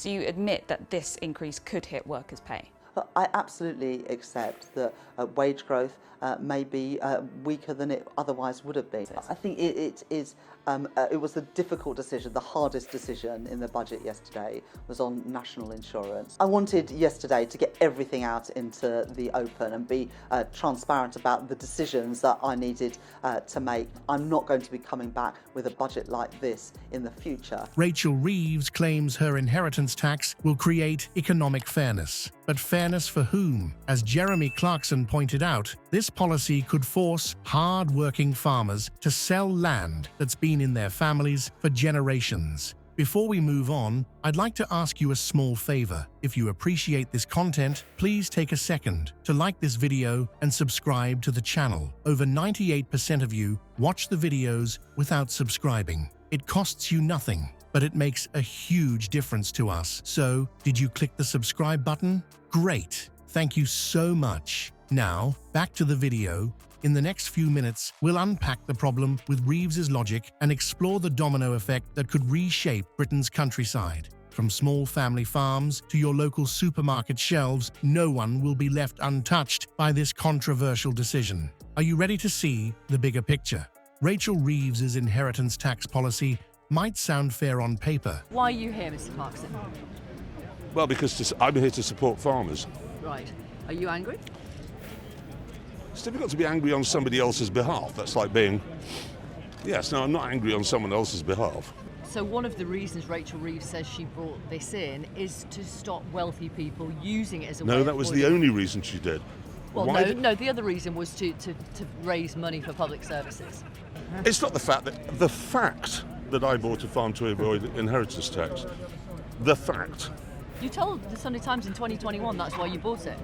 So you admit that this increase could hit workers' pay? I absolutely accept that wage growth may be weaker than it otherwise would have been. I think it was a difficult decision. The hardest decision in the budget yesterday was on national insurance. I wanted yesterday to get everything out into the open and be transparent about the decisions that I needed to make. I'm not going to be coming back with a budget like this in the future. Rachel Reeves claims her inheritance tax will create economic fairness. But fairness for whom? As Jeremy Clarkson pointed out, this policy could force hard-working farmers to sell land that's been in their families for generations. Before we move on, I'd like to ask you a small favor. If you appreciate this content, please take a second to like this video and subscribe to the channel. Over 98% of you watch the videos without subscribing. It costs you nothing, but it makes a huge difference to us. So, did you click the subscribe button? Great! Thank you so much. Now, back to the video. In the next few minutes, we'll unpack the problem with Reeves's logic and explore the domino effect that could reshape Britain's countryside. From small family farms to your local supermarket shelves, no one will be left untouched by this controversial decision. Are you ready to see the bigger picture? Rachel Reeves's inheritance tax policy might sound fair on paper. Why are you here, Mr. Clarkson? Well, because I'm here to support farmers. Right. Are you angry? It's difficult to be angry on somebody else's behalf. That's like being... Yes, no, I'm not angry on someone else's behalf. So one of the reasons Rachel Reeves says she brought this in is to stop wealthy people using it as a way No, of that was the only reason she did. Well, no, the other reason was to raise money for public services. It's not the fact that I bought a farm to avoid inheritance tax. The fact. You told the Sunday Times in 2021 that's why you bought it.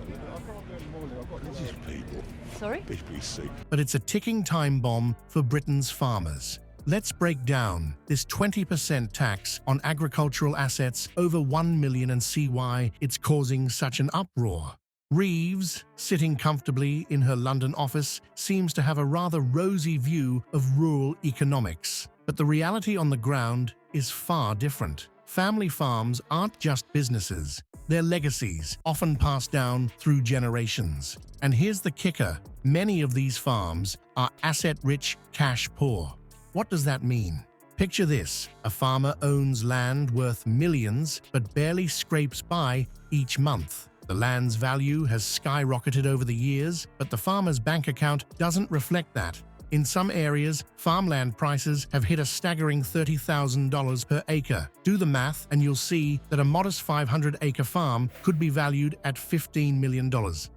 These people. Sorry? BBC. But it's a ticking time bomb for Britain's farmers. Let's break down this 20% tax on agricultural assets over 1 million and see why it's causing such an uproar. Reeves, sitting comfortably in her London office, seems to have a rather rosy view of rural economics. But the reality on the ground is far different. Family farms aren't just businesses. They're legacies, often passed down through generations. And here's the kicker. Many of these farms are asset-rich, cash-poor. What does that mean? Picture this. A farmer owns land worth millions, but barely scrapes by each month. The land's value has skyrocketed over the years, but the farmer's bank account doesn't reflect that. In some areas, farmland prices have hit a staggering $30,000 per acre. Do the math and you'll see that a modest 500-acre farm could be valued at $15 million.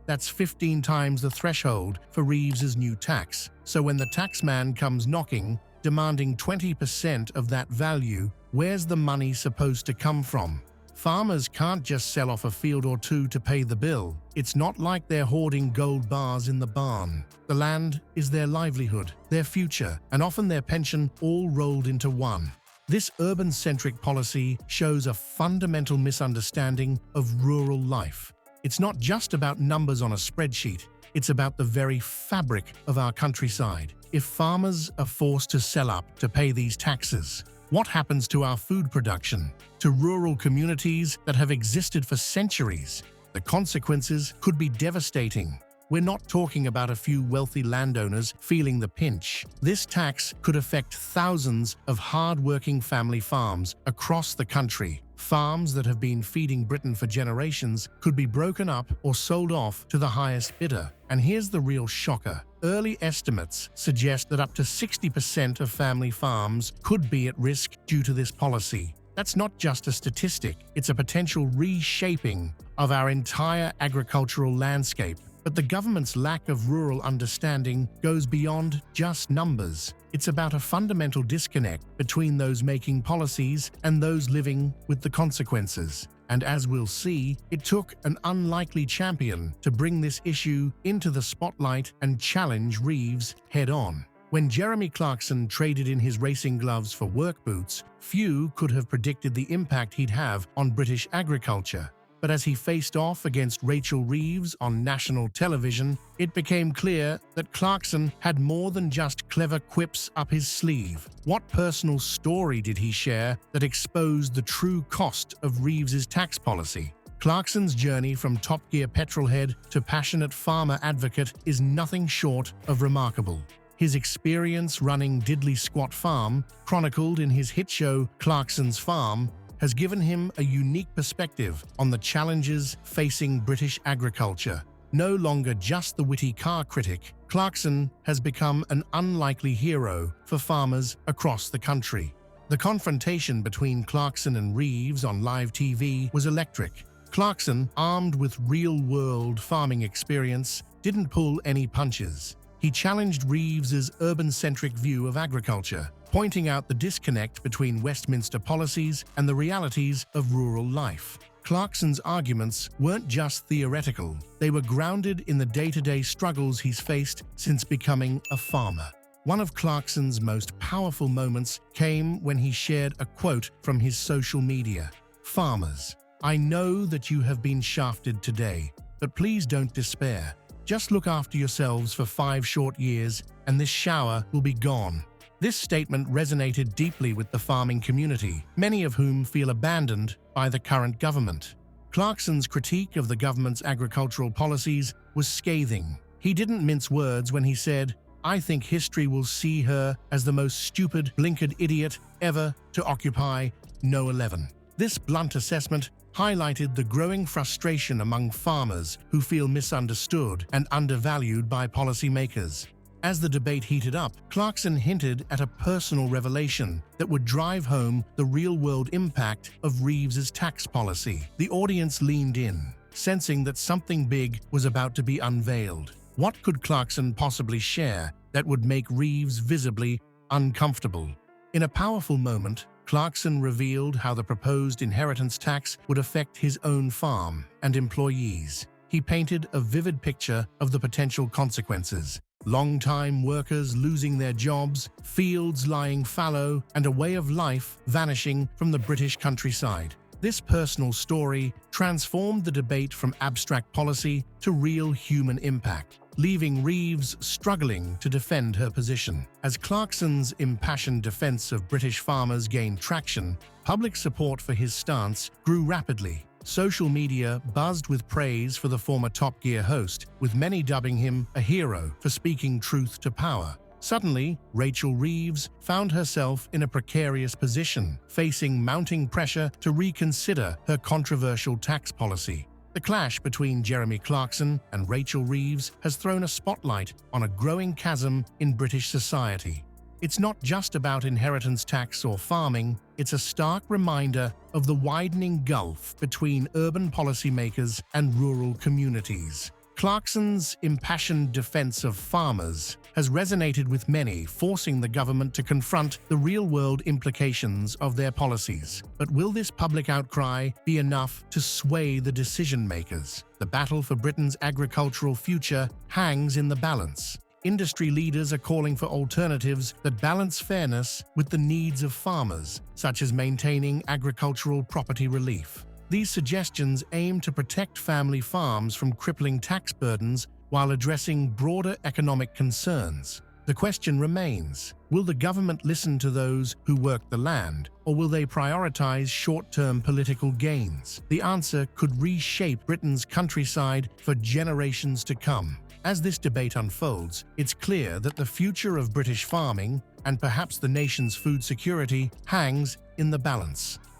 That's 15 times the threshold for Reeves's new tax. So when the taxman comes knocking, demanding 20% of that value, where's the money supposed to come from? Farmers can't just sell off a field or two to pay the bill. It's not like they're hoarding gold bars in the barn. The land is their livelihood, their future, and often their pension all rolled into one. This urban-centric policy shows a fundamental misunderstanding of rural life. It's not just about numbers on a spreadsheet. It's about the very fabric of our countryside. If farmers are forced to sell up to pay these taxes, what happens to our food production, to rural communities that have existed for centuries? The consequences could be devastating. We're not talking about a few wealthy landowners feeling the pinch. This tax could affect thousands of hard-working family farms across the country. Farms that have been feeding Britain for generations could be broken up or sold off to the highest bidder. And here's the real shocker. Early estimates suggest that up to 60% of family farms could be at risk due to this policy. That's not just a statistic, it's a potential reshaping of our entire agricultural landscape. But the government's lack of rural understanding goes beyond just numbers. It's about a fundamental disconnect between those making policies and those living with the consequences. And as we'll see, it took an unlikely champion to bring this issue into the spotlight and challenge Reeves head-on. When Jeremy Clarkson traded in his racing gloves for work boots, few could have predicted the impact he'd have on British agriculture. But as he faced off against Rachel Reeves on national television, it became clear that Clarkson had more than just clever quips up his sleeve. What personal story did he share that exposed the true cost of Reeves's tax policy? Clarkson's journey from Top Gear petrolhead to passionate farmer advocate is nothing short of remarkable. His experience running Diddley Squat Farm, chronicled in his hit show Clarkson's Farm, has given him a unique perspective on the challenges facing British agriculture. No longer just the witty car critic, Clarkson has become an unlikely hero for farmers across the country. The confrontation between Clarkson and Reeves on live TV was electric. Clarkson, armed with real-world farming experience, didn't pull any punches. He challenged Reeves's urban-centric view of agriculture, pointing out the disconnect between Westminster policies and the realities of rural life. Clarkson's arguments weren't just theoretical, they were grounded in the day-to-day struggles he's faced since becoming a farmer. One of Clarkson's most powerful moments came when he shared a quote from his social media. "Farmers, I know that you have been shafted today, but please don't despair. Just look after yourselves for 5 short years and this shower will be gone." This statement resonated deeply with the farming community, many of whom feel abandoned by the current government. Clarkson's critique of the government's agricultural policies was scathing. He didn't mince words when he said, "I think history will see her as the most stupid, blinkered idiot ever to occupy No 11. This blunt assessment highlighted the growing frustration among farmers who feel misunderstood and undervalued by policymakers. As the debate heated up, Clarkson hinted at a personal revelation that would drive home the real-world impact of Reeves's tax policy. The audience leaned in, sensing that something big was about to be unveiled. What could Clarkson possibly share that would make Reeves visibly uncomfortable? In a powerful moment, Clarkson revealed how the proposed inheritance tax would affect his own farm and employees. He painted a vivid picture of the potential consequences: long-time workers losing their jobs, fields lying fallow, and a way of life vanishing from the British countryside. This personal story transformed the debate from abstract policy to real human impact, leaving Reeves struggling to defend her position. As Clarkson's impassioned defense of British farmers gained traction, public support for his stance grew rapidly. Social media buzzed with praise for the former Top Gear host, with many dubbing him a hero for speaking truth to power. Suddenly, Rachel Reeves found herself in a precarious position, facing mounting pressure to reconsider her controversial tax policy. The clash between Jeremy Clarkson and Rachel Reeves has thrown a spotlight on a growing chasm in British society. It's not just about inheritance tax or farming, it's a stark reminder of the widening gulf between urban policymakers and rural communities. Clarkson's impassioned defense of farmers has resonated with many, forcing the government to confront the real-world implications of their policies. But will this public outcry be enough to sway the decision-makers? The battle for Britain's agricultural future hangs in the balance. Industry leaders are calling for alternatives that balance fairness with the needs of farmers, such as maintaining agricultural property relief. These suggestions aim to protect family farms from crippling tax burdens while addressing broader economic concerns. The question remains, will the government listen to those who work the land, or will they prioritize short-term political gains? The answer could reshape Britain's countryside for generations to come. As this debate unfolds, it's clear that the future of British farming, and perhaps the nation's food security, hangs in the balance.